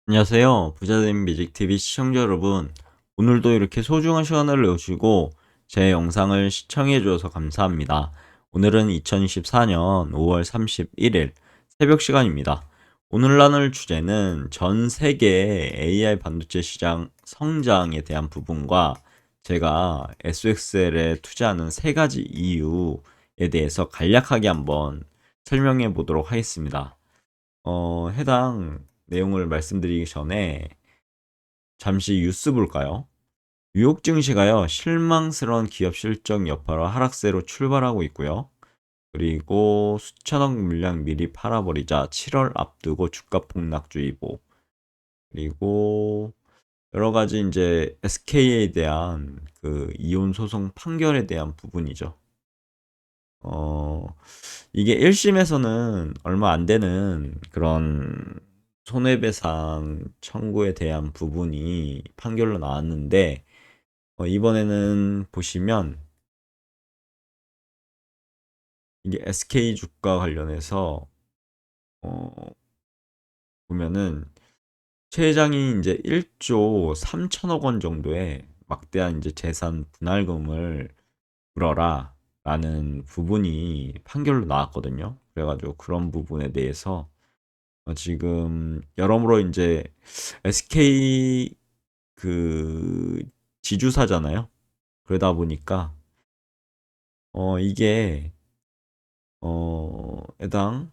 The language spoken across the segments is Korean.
안녕하세요. 부자된 뮤직TV 시청자 여러분. 오늘도 이렇게 소중한 시간을 내주시고 제 영상을 시청해 주셔서 감사합니다. 오늘은 2024년 5월 31일 새벽 시간입니다. 오늘 나눌 주제는 전 세계 AI 반도체 시장 성장에 대한 부분과 제가 SOXL에 투자하는 세 가지 이유에 대해서 간략하게 한번 설명해 보도록 하겠습니다. 해당 내용을 말씀드리기 전에 잠시 뉴스 볼까요? 뉴욕 증시가요, 실망스러운 기업 실적 여파로 하락세로 출발하고 있고요. 그리고 수천억 물량 미리 팔아버리자 7월 앞두고 주가 폭락주의보. 그리고 여러 가지 이제 SK에 대한 그 이혼 소송 판결에 대한 부분이죠. 어, 이게 1심에서는 얼마 안 되는 그런 손해배상 청구에 대한 부분이 판결로 나왔는데, 이번에는 보시면 이게 SK 주가 관련해서 어, 보면은 최 회장이 이제 1조 3천억 원 정도의 막대한 이제 재산 분할금을 물어라 라는 부분이 판결로 나왔거든요. 그래가지고 그런 부분에 대해서 지금 여러모로 이제 SK 그 지주사잖아요. 그러다 보니까 이게 해당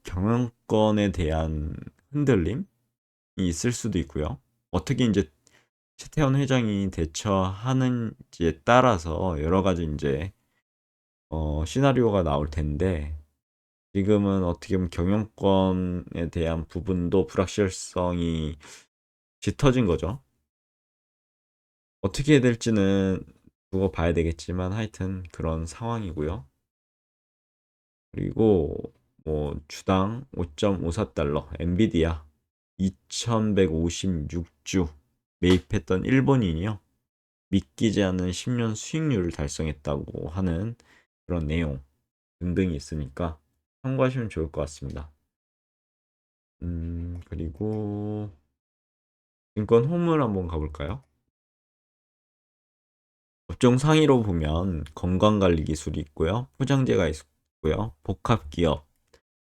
경영권에 대한 흔들림이 있을 수도 있고요. 어떻게 이제 최태원 회장이 대처하는지에 따라서 여러 가지 이제 시나리오가 나올 텐데, 지금은 어떻게 보면 경영권에 대한 부분도 불확실성이 짙어진 거죠. 어떻게 될지는 두고 봐야 되겠지만 하여튼 그런 상황이고요. 그리고 뭐 주당 5.54달러 엔비디아 2156주 매입했던 일본인이요. 믿기지 않는 10년 수익률을 달성했다고 하는 그런 내용 등등이 있으니까 참고하시면 좋을 것 같습니다. 그리고 증권 호물 한번 가볼까요? 업종 상위로 보면 건강관리 기술이 있고요. 포장재가 있고요. 복합기업,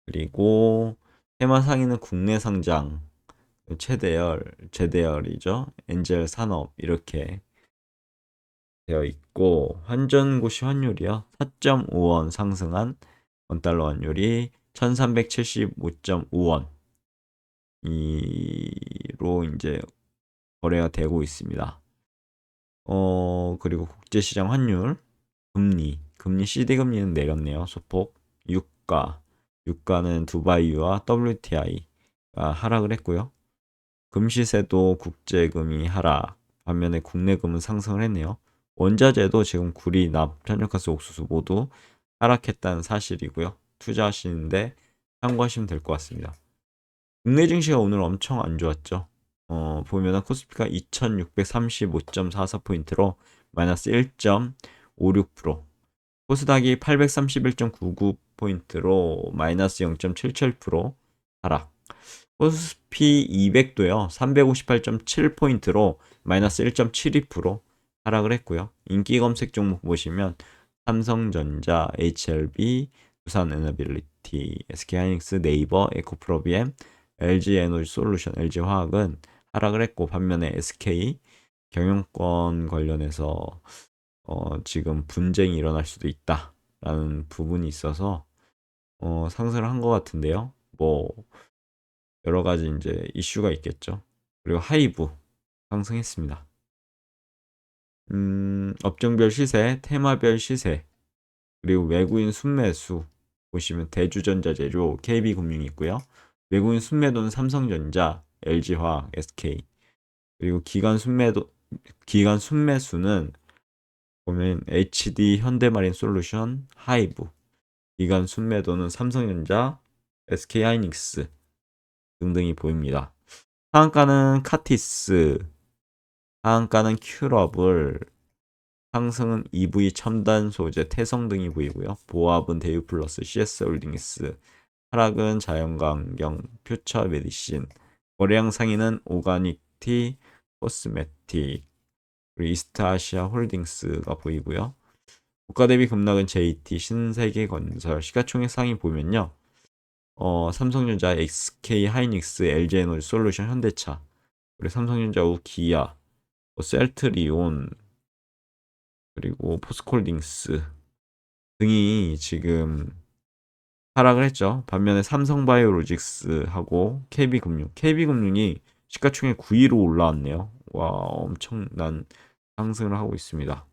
그리고 테마 상위는 국내 상장, 최대열, 제대열이죠. 엔젤 산업 이렇게 되어 있고, 환전고시 환율이요. 4.5원 상승한 원달러 환율이 1375.5원 이로 이제 거래가 되고 있습니다. 그리고 국제시장 환율, 금리 CD 금리는 내렸네요. 소폭. 유가는 두바이유와 WTI가 하락을 했고요. 금시세도 국제금이 하락, 반면에 국내금은 상승을 했네요. 원자재도 지금 구리, 납, 천연가스, 옥수수 모두 하락했다는 사실이고요. 투자하시는데 참고하시면 될 것 같습니다. 국내 증시가 오늘 엄청 안 좋았죠. 보면은 코스피가 2635.44포인트로 마이너스 1.56%, 코스닥이 831.99포인트로 마이너스 0.77% 하락, 코스피 200도요. 358.7포인트로 마이너스 1.72% 하락을 했고요. 인기 검색 종목 보시면 삼성전자, HLB, 두산에너빌리티, SK하이닉스, 네이버, 에코프로비엠, LG에너지솔루션, LG화학은 하락을 했고, 반면에 SK 경영권 관련해서 지금 분쟁이 일어날 수도 있다라는 부분이 있어서 상승을 한 것 같은데요. 뭐 여러 가지 이제 이슈가 있겠죠. 그리고 하이브 상승했습니다. 업종별 시세, 테마별 시세, 그리고 외국인 순매수 보시면 대주전자재료, KB금융이 있고요. 외국인 순매도는 삼성전자, LG화학, SK. 그리고 기관 순매수는 보면 HD 현대마린 솔루션, 하이브. 기관 순매도는 삼성전자, SK하이닉스 등등이 보입니다. 상한가는 카티스, 하한가는 큐러블, 상승은 EV 첨단 소재, 태성 등이 보이고요. 보합은 대유플러스, CS홀딩스, 하락은 자연광경, 퓨처메디신, 거래량 상위는 오가닉티, 코스메틱, 그리고 이스트아시아 홀딩스가 보이고요. 국가 대비 급락은 JT, 신세계건설, 시가총액 상위 보면요. 삼성전자, SK 하이닉스, LG에너지 솔루션, 현대차, 그리고 삼성전자 우 기아, 셀트리온, 그리고 포스콜딩스 등이 지금 하락을 했죠. 반면에 삼성바이오로직스하고 KB금융이 시가총액 9위로 올라왔네요. 와, 엄청난 상승을 하고 있습니다.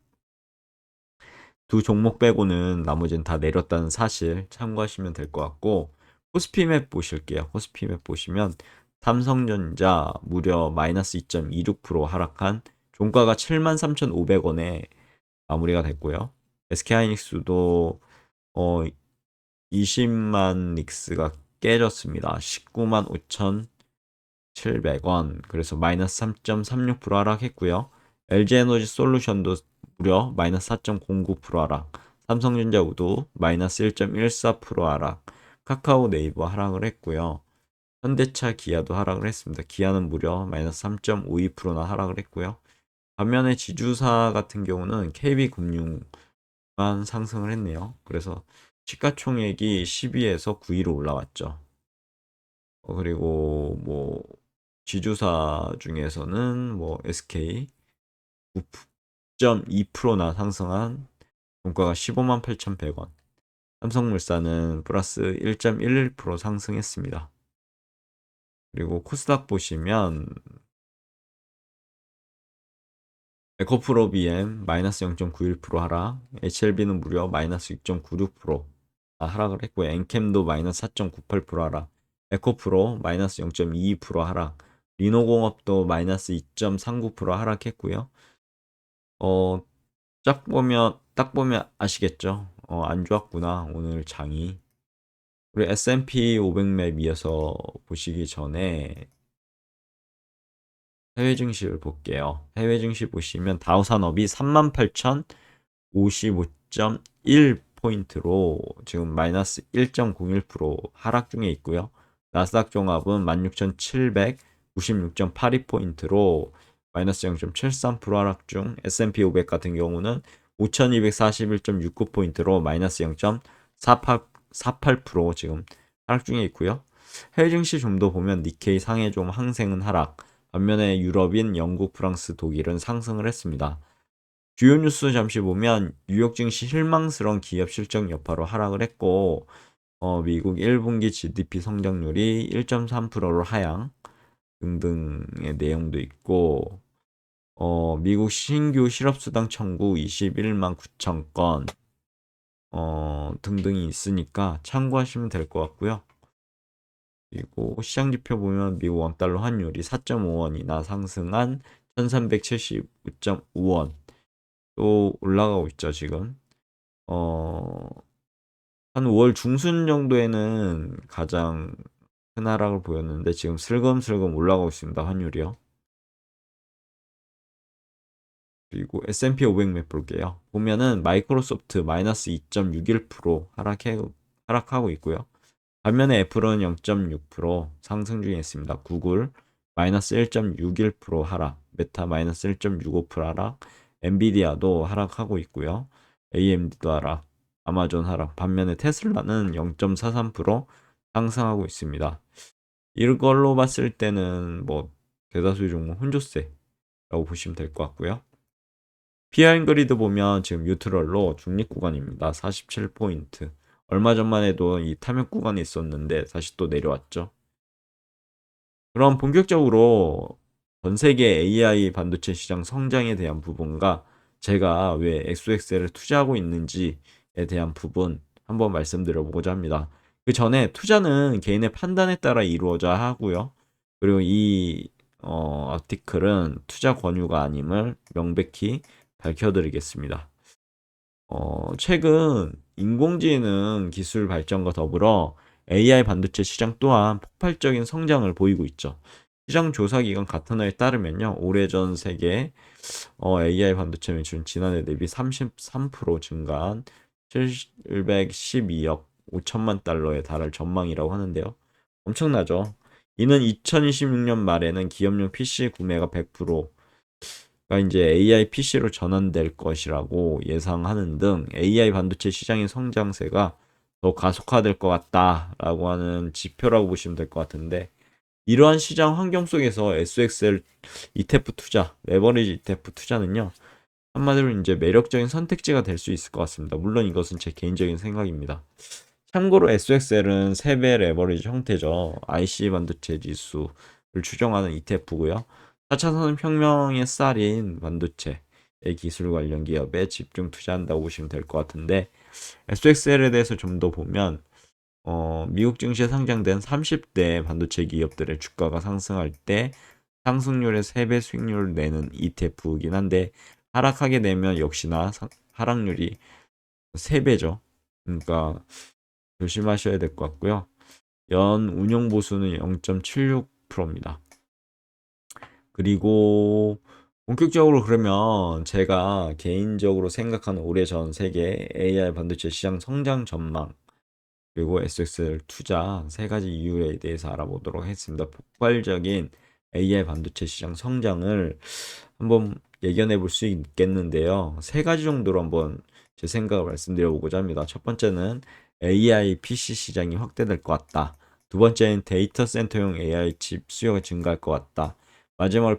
두 종목 빼고는 나머지는 다 내렸다는 사실 참고하시면 될 것 같고, 코스피맵 보실게요. 코스피맵 보시면 삼성전자 무려 마이너스 2.26% 하락한 종가가 73,500원에 마무리가 됐고요. SK하이닉스도 20만 닉스가 깨졌습니다. 19만 5,700원. 그래서 마이너스 3.36% 하락했고요. LG에너지 솔루션도 무려 마이너스 4.09% 하락. 삼성전자 우도 마이너스 1.14% 하락. 카카오 네이버 하락을 했고요. 현대차 기아도 하락을 했습니다. 기아는 무려 마이너스 3.52%나 하락을 했고요. 반면에 지주사 같은 경우는 KB금융만 상승을 했네요. 그래서 시가총액이 10위에서 9위로 올라왔죠. 그리고 뭐 지주사 중에서는 뭐 SK 9.2%나 상승한 종가가 15만 8,100원. 삼성물산은 플러스 1.11% 상승했습니다. 그리고 코스닥 보시면 에코프로 BM 마이너스 0.91% 하락, HLB는 무려 마이너스 6.96% 하락을 했고요. 엔캠도 마이너스 4.98% 하락, 에코프로 마이너스 0.22% 하락, 리노공업도 마이너스 2.39% 하락했고요. 딱 보면 아시겠죠? 안 좋았구나 오늘 장이. 우리 S&P 500맵 이어서 보시기 전에 해외 증시를 볼게요. 해외 증시 보시면 다우산업이 38,055.1포인트로 지금 마이너스 1.01% 하락 중에 있고요. 나스닥 종합은 16,796.82포인트로 마이너스 0.73% 하락 중, S&P 500 같은 경우는 5,241.69포인트로 마이너스 0.48% 지금 하락 중에 있고요. 해외 증시 좀 더 보면 니케이 상해 좀 항생은 하락, 반면에 유럽인 영국, 프랑스, 독일은 상승을 했습니다. 주요 뉴스 잠시 보면 뉴욕 증시 실망스러운 기업 실적 여파로 하락을 했고, 미국 1분기 GDP 성장률이 1.3%로 하향 등등의 내용도 있고, 미국 신규 실업수당 청구 21만 9천 건 등등이 있으니까 참고하시면 될 것 같고요. 그리고 시장 지표 보면 미국 원달러 환율이 4.5원이나 상승한 1375.5원 또 올라가고 있죠 지금. 한 5월 중순 정도에는 가장 큰 하락을 보였는데 지금 슬금슬금 올라가고 있습니다 환율이요. 그리고 S&P 500맵 볼게요. 보면은 마이크로소프트 마이너스 2.61% 하락하고 있고요. 반면에 애플은 0.6% 상승 중에 있습니다. 구글 마이너스 1.61% 하락, 메타 마이너스 1.65% 하락, 엔비디아도 하락하고 있고요. AMD도 하락, 아마존 하락, 반면에 테슬라는 0.43% 상승하고 있습니다. 이걸로 봤을 때는 뭐 대다수의 종목 혼조세라고 보시면 될 것 같고요. 피어앤그리드 보면 지금 뉴트럴로 중립 구간입니다. 47포인트. 얼마 전만 해도 이 탐욕 구간에 있었는데 다시 또 내려왔죠. 그럼 본격적으로 전 세계 AI 반도체 시장 성장에 대한 부분과 제가 왜 엑소엑셀을 투자하고 있는지에 대한 부분 한번 말씀드려보고자 합니다. 그 전에 투자는 개인의 판단에 따라 이루어져야 하고요. 그리고 이 아티클은 투자 권유가 아님을 명백히 밝혀드리겠습니다. 최근 인공지능 기술 발전과 더불어 AI 반도체 시장 또한 폭발적인 성장을 보이고 있죠. 시장 조사 기관 가트너에 따르면요, 올해 전 세계 AI 반도체 매출은 지난해 대비 33% 증가한 712억 5천만 달러에 달할 전망이라고 하는데요. 엄청나죠. 이는 2026년 말에는 기업용 PC 구매가 100%가 이제 AI PC로 전환될 것이라고 예상하는 등 AI 반도체 시장의 성장세가 더 가속화될 것 같다라고 하는 지표라고 보시면 될 것 같은데, 이러한 시장 환경 속에서 SXL ETF 투자, 레버리지 ETF 투자는요, 한마디로 이제 매력적인 선택지가 될 수 있을 것 같습니다. 물론 이것은 제 개인적인 생각입니다. 참고로 SXL은 3배 레버리지 형태죠. IC 반도체 지수를 추정하는 ETF고요. 4차 산업혁명의 쌀인 반도체의 기술 관련 기업에 집중 투자한다고 보시면 될 것 같은데, SXL에 대해서 좀 더 보면 미국 증시에 상장된 30대 반도체 기업들의 주가가 상승할 때 상승률의 3배 수익률을 내는 ETF이긴 한데, 하락하게 되면 역시나 하락률이 3배죠. 그러니까 조심하셔야 될 것 같고요. 연 운용 보수는 0.76%입니다. 그리고 본격적으로 그러면 제가 개인적으로 생각하는 올해 전 세계 AI 반도체 시장 성장 전망, 그리고 SXL 투자 세 가지 이유에 대해서 알아보도록 하겠습니다. 폭발적인 AI 반도체 시장 성장을 한번 예견해 볼 수 있겠는데요. 세 가지 정도로 한번 제 생각을 말씀드려 보고자 합니다. 첫 번째는 AI PC 시장이 확대될 것 같다. 두 번째는 데이터 센터용 AI 칩 수요가 증가할 것 같다. 마지막으로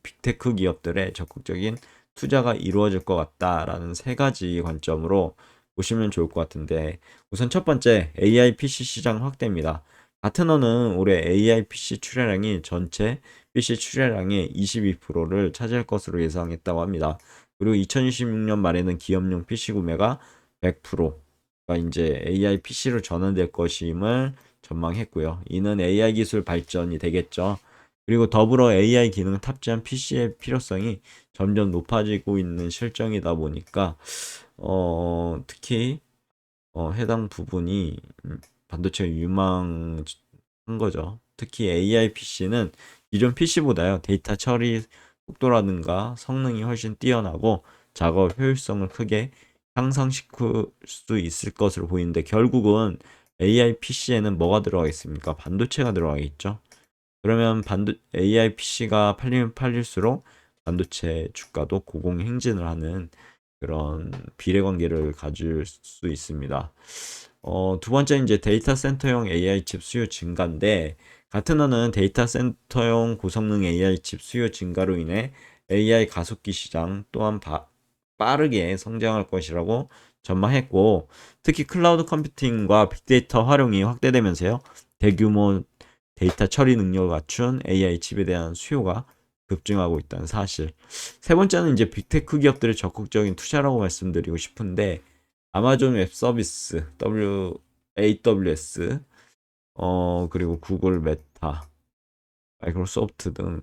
빅테크 기업들의 적극적인 투자가 이루어질 것 같다라는 세 가지 관점으로 보시면 좋을 것 같은데, 우선 첫 번째 AI PC 시장 확대입니다. 가트너는 올해 AI PC 출하량이 전체 PC 출하량의 22%를 차지할 것으로 예상했다고 합니다. 그리고 2026년 말에는 기업용 PC 구매가 100%가 이제 AI PC로 전환될 것임을 전망했고요. 이는 AI 기술 발전이 되겠죠. 그리고 더불어 AI 기능을 탑재한 PC의 필요성이 점점 높아지고 있는 실정이다 보니까 특히 해당 부분이 반도체가 유망한 거죠. 특히 AI PC는 기존 PC보다요, 데이터 처리 속도라든가 성능이 훨씬 뛰어나고 작업 효율성을 크게 향상시킬 수 있을 것으로 보이는데, 결국은 AI PC에는 뭐가 들어가겠습니까? 반도체가 들어가겠죠. 그러면 AI PC가 팔리면 팔릴수록 반도체 주가도 고공행진을 하는 그런 비례관계를 가질 수 있습니다. 두 번째 이제 데이터 센터용 AI 칩 수요 증가인데, 가트너는 데이터 센터용 고성능 AI 칩 수요 증가로 인해 AI 가속기 시장 또한 빠르게 성장할 것이라고 전망했고, 특히 클라우드 컴퓨팅과 빅데이터 활용이 확대되면서요, 대규모 데이터 처리 능력을 갖춘 AI 칩에 대한 수요가 급증하고 있다는 사실. 세 번째는 이제 빅테크 기업들의 적극적인 투자라고 말씀드리고 싶은데, 아마존 웹 서비스, AWS, 그리고 구글, 메타, 마이크로소프트 등,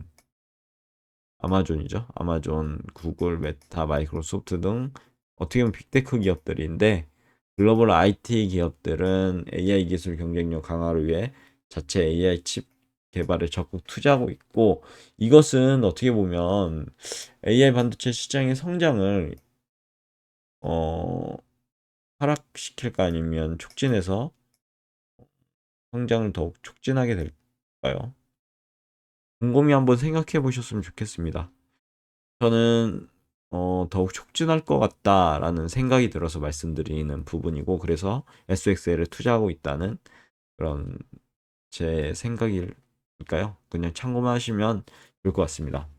아마존이죠. 아마존, 구글, 메타, 마이크로소프트 등 어떻게 보면 빅테크 기업들인데, 글로벌 IT 기업들은 AI 기술 경쟁력 강화를 위해 자체 AI 칩 개발에 적극 투자하고 있고, 이것은 어떻게 보면 AI 반도체 시장의 성장을 어, 하락시킬까 아니면 촉진해서 성장을 더욱 촉진하게 될까요? 곰곰이 한번 생각해 보셨으면 좋겠습니다. 저는 더욱 촉진할 것 같다라는 생각이 들어서 말씀드리는 부분이고, 그래서 SXL에 투자하고 있다는 그런 제 생각일까요? 그냥 참고만 하시면 좋을 것 같습니다.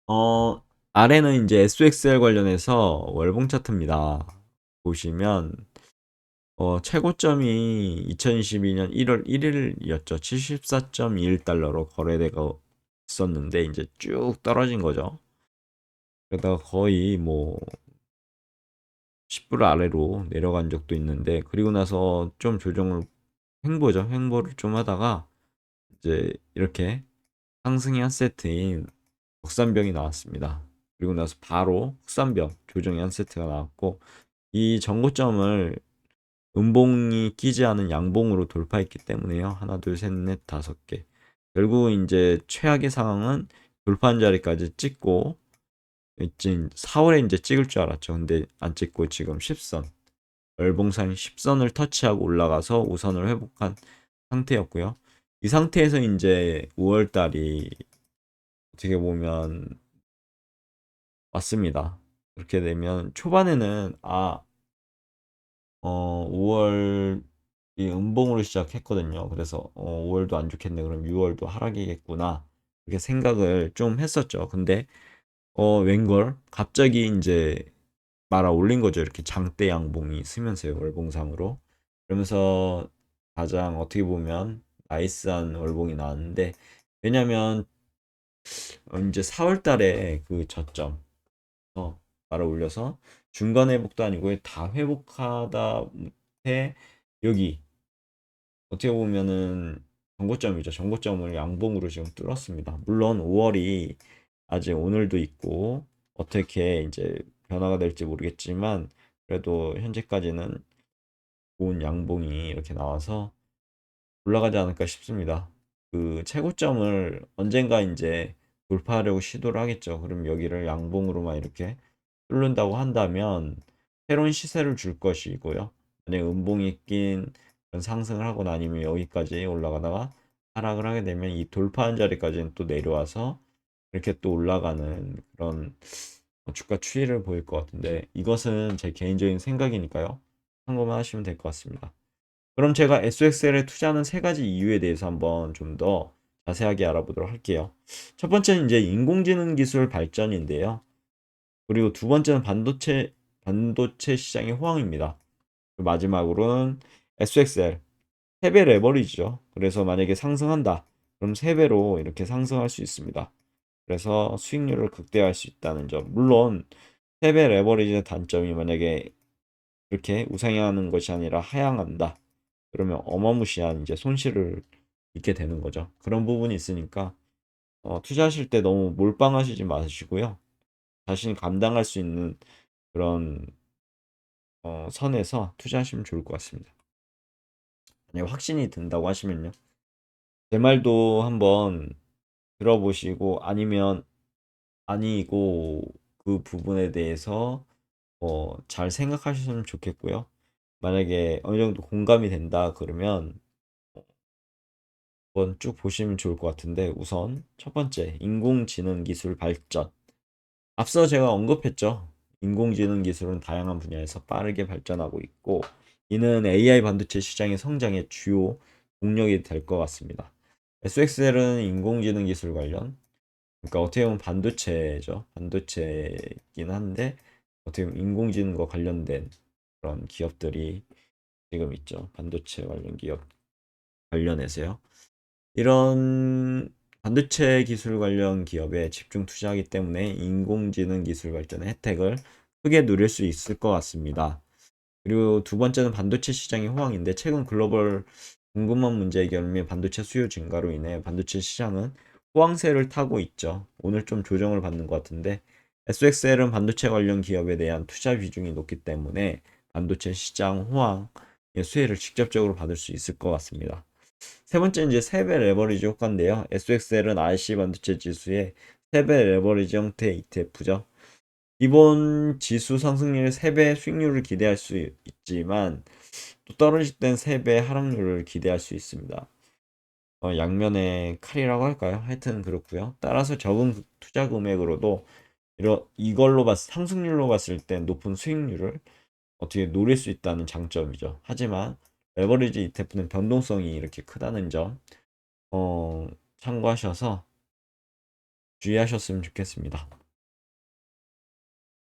어, 아래는 이제 SXL 관련해서 월봉 차트입니다. 보시면 최고점이 2022년 1월 1일이었죠. 74.21달러로 거래되고 있었는데 이제 쭉 떨어진 거죠. 그러다가 거의 뭐 10불 아래로 내려간 적도 있는데, 그리고 나서 좀 조정을 횡보를 좀 하다가 이제 이렇게 상승의 한 세트인 국산병이 나왔습니다. 그리고 나서 바로 흑산병 조정의 한 세트가 나왔고, 이 전고점을 음봉이 끼지 않은 양봉으로 돌파했기 때문에요. 하나, 둘, 셋, 넷, 다섯 개. 결국 이제 최악의 상황은 돌파한 자리까지 찍고, 이제 4월에 이제 찍을 줄 알았죠. 근데 안 찍고 지금 10선, 열봉산 10선을 터치하고 올라가서 우선을 회복한 상태였고요. 이 상태에서 이제 5월 달이 어떻게 보면 왔습니다. 그렇게 되면 초반에는 5월이 음봉으로 시작했거든요. 그래서 5월도 안 좋겠네. 그럼 6월도 하락이겠구나. 이렇게 생각을 좀 했었죠. 근데 웬걸 갑자기 이제 말아 올린 거죠. 이렇게 장대 양봉이 쓰면서요. 월봉상으로. 그러면서 가장 어떻게 보면 나이스한 월봉이 나왔는데 왜냐면 이제 4월 달에 그 저점 말아 올려서 중간 회복도 아니고 다 회복하다 못해 여기 어떻게 보면은 정고점이죠. 정고점을 양봉으로 지금 뚫었습니다. 물론 5월이 아직 오늘도 있고 어떻게 이제 변화가 될지 모르겠지만 그래도 현재까지는 좋은 양봉이 이렇게 나와서 올라가지 않을까 싶습니다. 그 최고점을 언젠가 이제 돌파하려고 시도를 하겠죠. 그럼 여기를 양봉으로만 이렇게 뚫는다고 한다면 새로운 시세를 줄 것이고요. 만약에 음봉이 낀 그런 상승을 하거나 아니면 여기까지 올라가다가 하락을 하게 되면 이 돌파한 자리까지는 또 내려와서 이렇게 또 올라가는 그런 주가 추이를 보일 것 같은데 이것은 제 개인적인 생각이니까요. 참고만 하시면 될 것 같습니다. 그럼 제가 SXL에 투자하는 세 가지 이유에 대해서 한번 좀 더 자세하게 알아보도록 할게요. 첫 번째는 이제 인공지능 기술 발전인데요. 그리고 두 번째는 반도체 시장의 호황입니다. 마지막으로는 SXL, 3배 레버리지죠. 그래서 만약에 상승한다. 그럼 3배로 이렇게 상승할 수 있습니다. 그래서 수익률을 극대화할 수 있다는 점. 물론 3배 레버리지의 단점이 만약에 이렇게 우상향하는 것이 아니라 하향한다. 그러면 어마무시한 이제 손실을 입게 되는 거죠. 그런 부분이 있으니까 투자하실 때 너무 몰빵하시지 마시고요. 자신이 감당할 수 있는 그런 선에서 투자하시면 좋을 것 같습니다. 만약 확신이 든다고 하시면요. 제 말도 한번 들어보시고 아니면 아니고 그 부분에 대해서 잘 생각하셨으면 좋겠고요. 만약에 어느 정도 공감이 된다 그러면 한번 쭉 보시면 좋을 것 같은데 우선 첫 번째 인공지능 기술 발전. 앞서 제가 언급했죠. 인공지능 기술은 다양한 분야에서 빠르게 발전하고 있고 이는 AI 반도체 시장의 성장의 주요 동력이 될 것 같습니다. SXL은 인공지능 기술 관련 그러니까 어떻게 보면 반도체죠. 반도체이긴 한데 어떻게 보면 인공지능과 관련된 그런 기업들이 지금 있죠. 반도체 관련 기업 관련해서요. 이런 반도체 기술 관련 기업에 집중 투자하기 때문에 인공지능 기술 발전의 혜택을 크게 누릴 수 있을 것 같습니다. 그리고 두 번째는 반도체 시장의 호황인데 최근 글로벌 궁금한 문제 해결 및 반도체 수요 증가로 인해 반도체 시장은 호황세를 타고 있죠. 오늘 좀 조정을 받는 것 같은데 SXL은 반도체 관련 기업에 대한 투자 비중이 높기 때문에 반도체 시장 호황의 수혜를 직접적으로 받을 수 있을 것 같습니다. 세 번째는 이제 세배 레버리지 효과인데요. SXL은 RC 반도체 지수의 세배 레버리지 형태의 ETF죠. 기본 지수 상승률 3배 수익률을 기대할 수 있지만 또 떨어질 땐 3배 하락률을 기대할 수 있습니다. 양면의 칼이라고 할까요? 하여튼 그렇고요. 따라서 적은 투자 금액으로도 이걸로 상승률로 봤을 때 높은 수익률을 어떻게 노릴 수 있다는 장점이죠. 하지만 레버리지 ETF는 변동성이 이렇게 크다는 점 참고하셔서 주의하셨으면 좋겠습니다.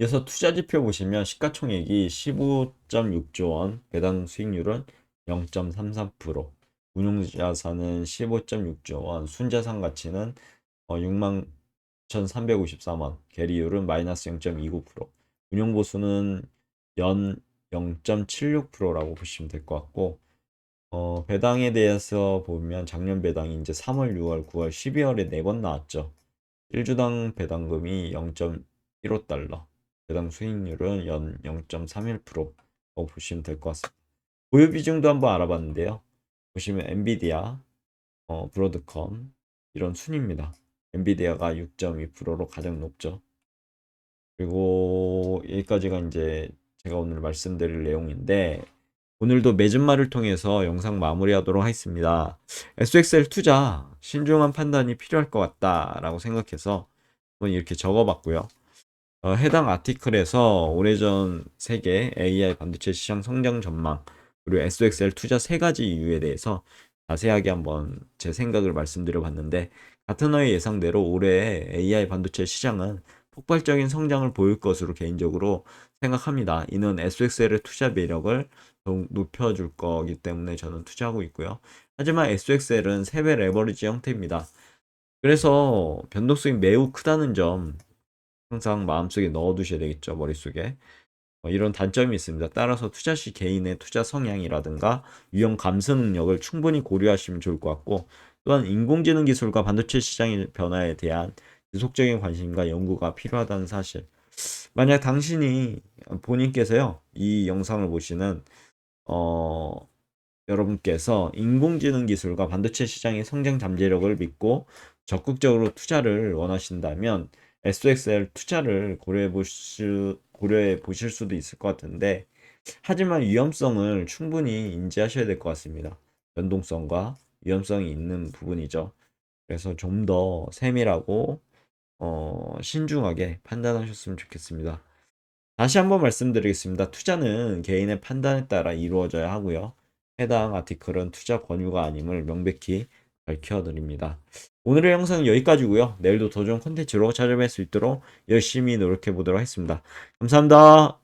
이어서 투자 지표 보시면 시가총액이 15.6조 원, 배당 수익률은 0.33%, 운용자산은 15.6조 원, 순자산 가치는 6만 1,353원, 계리율은 마이너스 0.29%, 운용보수는 연 0.76%라고 보시면 될 것 같고 배당에 대해서 보면 작년 배당이 이제 3월, 6월, 9월, 12월에 4번 나왔죠. 1주당 배당금이 0.15달러, 배당 수익률은 연 0.31%라고 보시면 될 것 같습니다. 보유 비중도 한번 알아봤는데요. 보시면 엔비디아, 브로드컴 이런 순입니다. 엔비디아가 6.2%로 가장 높죠. 그리고 여기까지가 이제 제가 오늘 말씀드릴 내용인데 오늘도 맺은 말을 통해서 영상 마무리하도록 하겠습니다. SXL 투자 신중한 판단이 필요할 것 같다라고 생각해서 한번 이렇게 적어봤고요. 해당 아티클에서 오래전 세계 AI 반도체 시장 성장 전망 그리고 SXL 투자 세 가지 이유에 대해서 자세하게 한번 제 생각을 말씀드려 봤는데, 가트너의 예상대로 올해 AI 반도체 시장은 폭발적인 성장을 보일 것으로 개인적으로 생각합니다. 이는 SXL의 투자 매력을 더욱 높여줄 거기 때문에 저는 투자하고 있고요. 하지만 SXL은 3배 레버리지 형태입니다. 그래서 변동성이 매우 크다는 점 항상 마음속에 넣어두셔야 되겠죠, 머릿속에. 이런 단점이 있습니다. 따라서 투자 시 개인의 투자 성향이라든가 위험 감수 능력을 충분히 고려하시면 좋을 것 같고, 또한 인공지능 기술과 반도체 시장의 변화에 대한 지속적인 관심과 연구가 필요하다는 사실. 만약 당신이 본인께서요, 이 영상을 보시는 어, 여러분께서 인공지능 기술과 반도체 시장의 성장 잠재력을 믿고 적극적으로 투자를 원하신다면 SXL 투자를 고려해 보실 수도 있을 것 같은데, 하지만 위험성을 충분히 인지하셔야 될 것 같습니다. 변동성과 위험성이 있는 부분이죠. 그래서 좀 더 세밀하고 신중하게 판단하셨으면 좋겠습니다. 다시 한번 말씀드리겠습니다. 투자는 개인의 판단에 따라 이루어져야 하고요. 해당 아티클은 투자 권유가 아님을 명백히 밝혀드립니다. 오늘의 영상은 여기까지고요. 내일도 더 좋은 콘텐츠로 찾아뵐 수 있도록 열심히 노력해 보도록 하겠습니다. 감사합니다.